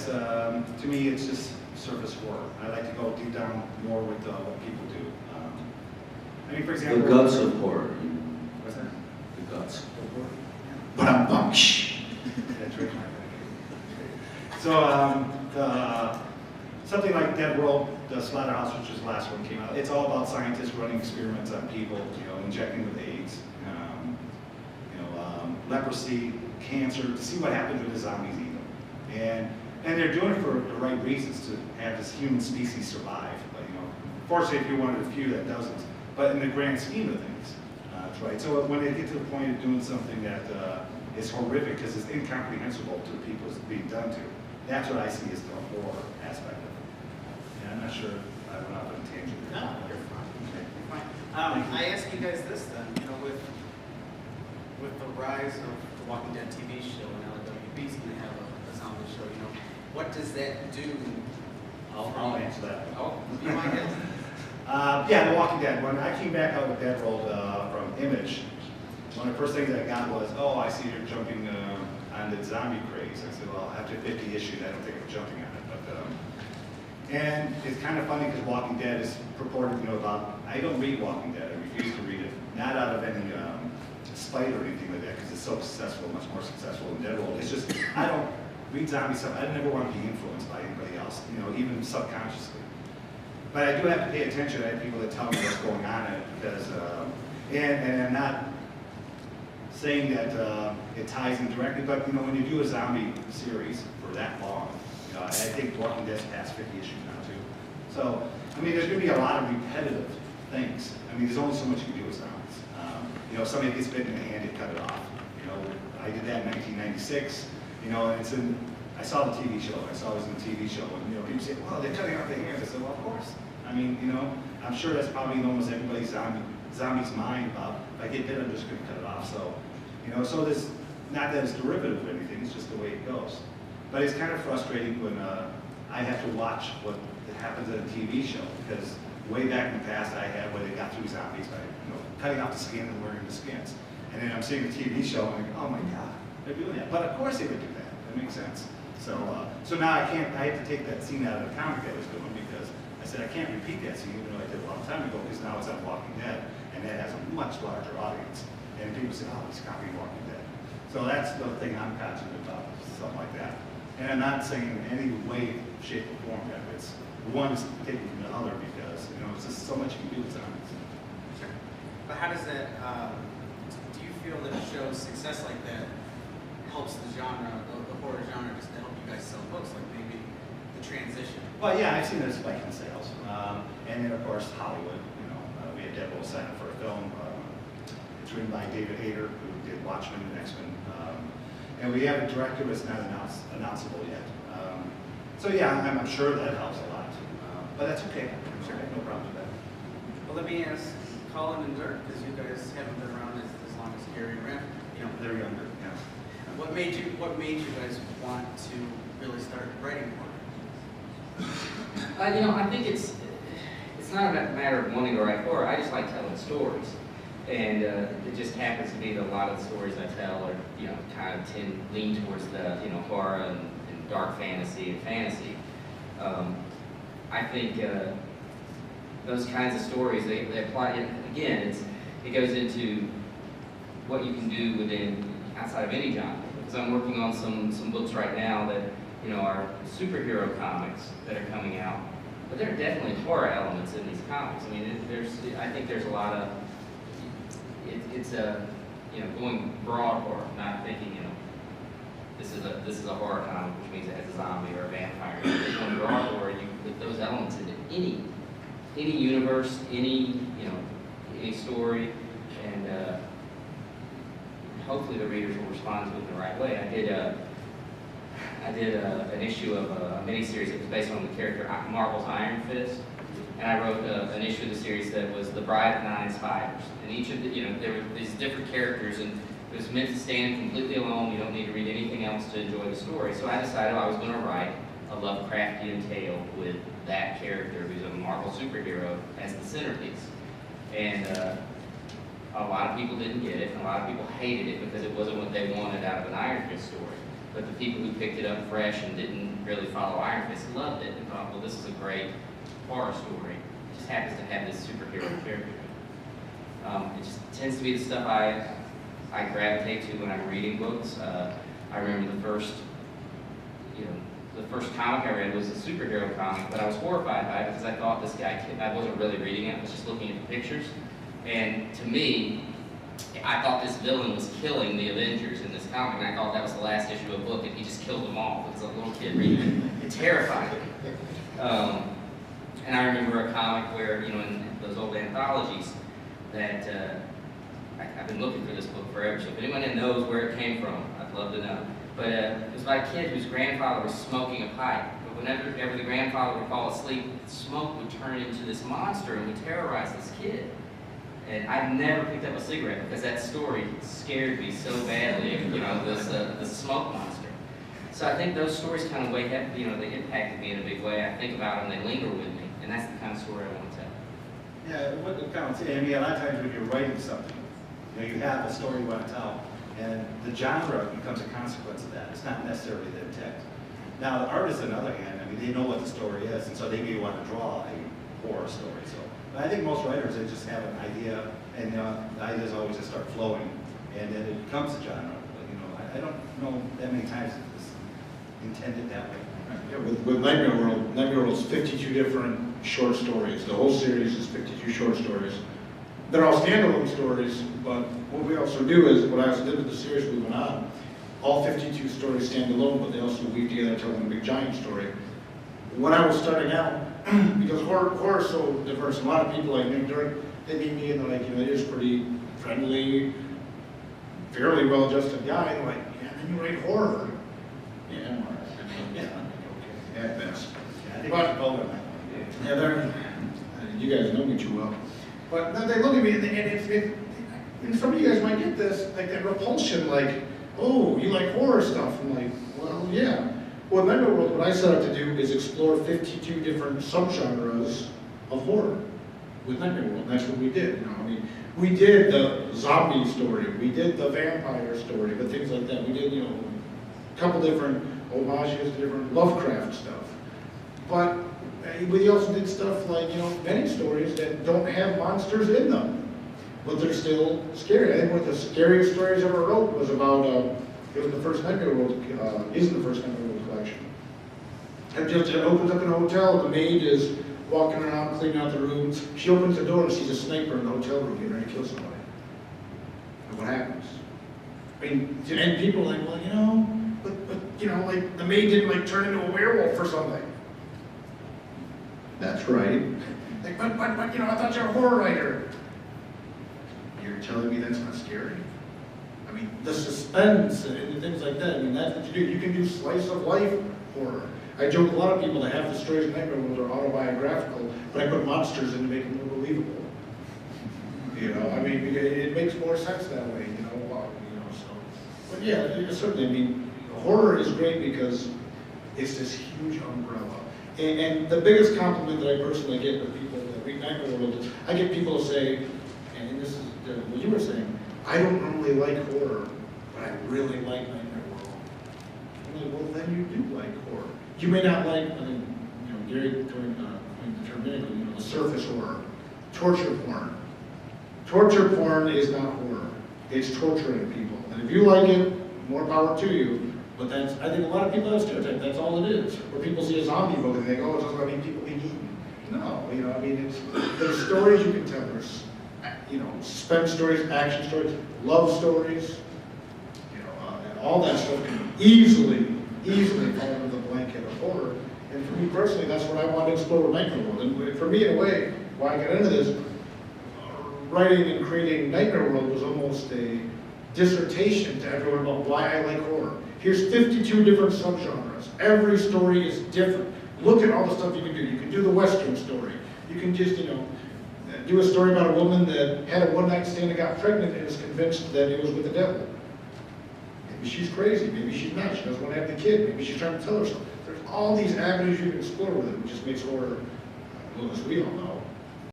guess to me it's just surface horror. I like to go deep down more with what people do. I mean, for example, the guts of horror. What's that? The guts. But I'm bunch. So something like Dead World, the Slaughterhouse, which was the last one came out. It's all about scientists running experiments on people, injecting with AIDS, leprosy, cancer, to see what happens when the zombies eat them. And they're doing it for the right reasons, to have this human species survive. But fortunately, if you're one of the few that doesn't. But in the grand scheme of things, that's right. So when they get to the point of doing something that is horrific because it's incomprehensible to the people it's being done to, that's what I see as the horror aspect of it. And I'm not sure I went off on a tangent. No, you're fine. Okay, you're fine. I ask you guys this then, with the rise of the Walking Dead TV show, and now WB's going to have a zombie show, what does that do? I'll answer that. Oh, you might get yeah, The Walking Dead. When I came back out with Dead World from Image, one of the first things I got was, oh, I see you're jumping on the zombie craze. I said, well, after 50 issues, I don't think I'm jumping on it. But and it's kind of funny because Walking Dead is purported, about. I don't read Walking Dead. I refuse to read it, not out of any spite or anything like that, because it's so successful, much more successful than Dead World. It's just I don't read zombie stuff. I never want to be influenced by anybody else, even subconsciously. But I do have to pay attention. I have people that tell me what's going on in it because, and I'm not saying that it ties in directly, but when you do a zombie series for that long, I think Walking Dead's past 50 issues now too. So, I mean, there's going to be a lot of repetitive things. I mean, there's only so much you can do with zombies. Somebody gets bitten in the hand, you cut it off. I did that in 1996. And it's in. I saw the TV show. I saw it was in the TV show, and people say, "Well, they're cutting off the hands." I said, "Well, of course." I mean, I'm sure that's probably in almost everybody's zombie's mind about if I get bit, I'm just going to cut it off. So, so there's not that it's derivative of anything. It's just the way it goes. But it's kind of frustrating when I have to watch what happens in a TV show because way back in the past I had where they got through zombies by cutting off the skin and wearing the skins, and then I'm seeing a TV show and I'm like, oh my God, they're doing that. But of course they would do that. That makes sense. So now I have to take that scene out of the comic that I was doing because I said I can't repeat that scene even though I did a long time ago because now it's on Walking Dead and that has a much larger audience. And people say, oh, he's copying Walking Dead. So that's the thing I'm conscious about, something like that. And I'm not saying in any way, shape, or form that it's one is taken from the other because it's just so much you can do with zombies. Sure. But how does that? Do you feel that a show's success like that helps the genre, the horror genre, just to help you guys sell books, like maybe the transition? Well, yeah, I've seen a spike in sales, and then of course Hollywood. We had Dead World sign up for a film. It's written by David Hayter, who did Watchmen and X-Men. And we have a director that's not announceable yet. So yeah, I'm sure that helps a lot. But that's okay. I'm sure I have no problem with that. Well, let me ask Cullen and Dirk, because you guys haven't been around as long as Gary and Rand. They're younger. Yeah. What made you guys want to really start writing more? I think it's not a matter of wanting to write horror. I just like telling stories. And it just happens to be that a lot of the stories I tell are, kind of lean towards the, horror and dark fantasy and fantasy. I think those kinds of stories, they apply, again, it goes into what you can do outside of any genre. Because I'm working on some books right now that, are superhero comics that are coming out. But there are definitely horror elements in these comics. I mean, I think there's a lot of, it's going broad horror, not thinking, this is a horror comic, which means it has a zombie or a vampire. Going broad horror, you put those elements into any universe, any story, and hopefully the readers will respond to it in the right way. I did an issue of a miniseries that was based on the character Marvel's Iron Fist. And I wrote an issue of the series that was The Bride of Nine Spiders. And each of there were these different characters, and it was meant to stand completely alone. You don't need to read anything else to enjoy the story. So I decided I was going to write a Lovecraftian tale with that character, who's a Marvel superhero, as the centerpiece. And a lot of people didn't get it, and a lot of people hated it because it wasn't what they wanted out of an Iron Fist story. But the people who picked it up fresh and didn't really follow Iron Fist, loved it and thought, well, this is a great horror story. It just happens to have this superhero character. It just tends to be the stuff I gravitate to when I'm reading books. I remember the first comic I read was a superhero comic, but I was horrified by it because I thought this guy, I wasn't really reading it, I was just looking at the pictures. And to me, I thought this villain was killing the Avengers in this comic, and I thought that was the last issue of a book, and he just killed them all. As a little kid reading it, it terrified me. And I remember a comic where, in those old anthologies, that I've been looking for this book forever, so if anyone knows where it came from, I'd love to know. But it was about a kid whose grandfather was smoking a pipe. But whenever the grandfather would fall asleep, smoke would turn into this monster and would terrorize this kid. And I've never picked up a cigarette because that story scared me so badly, this smoke monster. So I think those stories kind of wake up, they impacted me in a big way. I think about them, they linger with me, and that's the kind of story I want to tell. Yeah, what it counts, I mean, a lot of times when you're writing something, you have a story you want to tell, and the genre becomes a consequence of that. It's not necessarily the intent. Now, the artists, on the other hand, I mean, they know what the story is, and so they may want to draw a horror story. So, but I think most writers, they just have an idea, and the ideas always just start flowing, and then it becomes a genre. But, I don't know that many times it's intended that way. Yeah, with Nightmare World is 52 different short stories. The whole series is 52 short stories. They're all standalone stories, but what we also do is, what I also did with the series we went on, all 52 stories stand alone, but they also weave together telling a big giant story. When I was starting out, because horror is so diverse, a lot of people like Dirk, they meet me and they're like, you're just pretty friendly, fairly well-adjusted guy, and they're like, yeah, then you write horror. Yeah, at best. Yeah, I think But- it's both of them. Yeah, you guys know me too well. But then they look at me and some of you guys might get this, like that repulsion, like, oh, you like horror stuff. I'm like, well, yeah. Well, Nightmare World, what I set out to do is explore 52 different subgenres of horror with Nightmare World. And that's what we did. We did the zombie story, we did the vampire story, but things like that. We did, a couple different homages to different Lovecraft stuff. But we also did stuff like, many stories that don't have monsters in them, but they're still scary. I think one of the scariest stories I ever wrote was about, it was the first Nightmare World, is the first Nightmare World collection. It opens up in a hotel, the maid is walking around cleaning out the rooms. She opens the door and sees a sniper in the hotel room getting ready to kill somebody. And what happens? And people are like, well, like the maid didn't turn into a werewolf or something. That's right. Like, but I thought you're a horror writer. You're telling me that's not scary? The suspense and things like that, that's what you do. You can do slice of life horror. I joke a lot of people that half the stories in Nightmare World are autobiographical, but I put monsters in to make them more believable. It makes more sense that way, so. But yeah, certainly, horror is great because it's this huge umbrella. And the biggest compliment that I personally get with people that read Nightmare World is, I get people to say, and this is what you were saying, I don't normally like horror, but I really like Nightmare World. I'm like, well, then you do like horror. You may not like, Gary coined the term, the surface horror, torture porn. Torture porn is not horror. It's torturing people. And if you like it, more power to you. But I think a lot of people have stereotyped, that's all it is. Where people see a zombie book and they go, oh, it's just about people being eaten. No, there's stories you can tell. There's, suspense stories, action stories, love stories, and all that stuff can easily fall under the blanket of horror. And for me personally, that's what I want to explore with Nightmare World. And for me, in a way, why I got into this, writing and creating Nightmare World was almost a dissertation to everyone about why I like horror. Here's 52 different subgenres. Every story is different. Look at all the stuff you can do. You can do the Western story. You can just, do a story about a woman that had a one-night stand and got pregnant and is convinced that it was with the devil. Maybe she's crazy. Maybe she's not. She doesn't want to have the kid. Maybe she's trying to tell herself. There's all these avenues you can explore with it, which just makes horror, as we all know,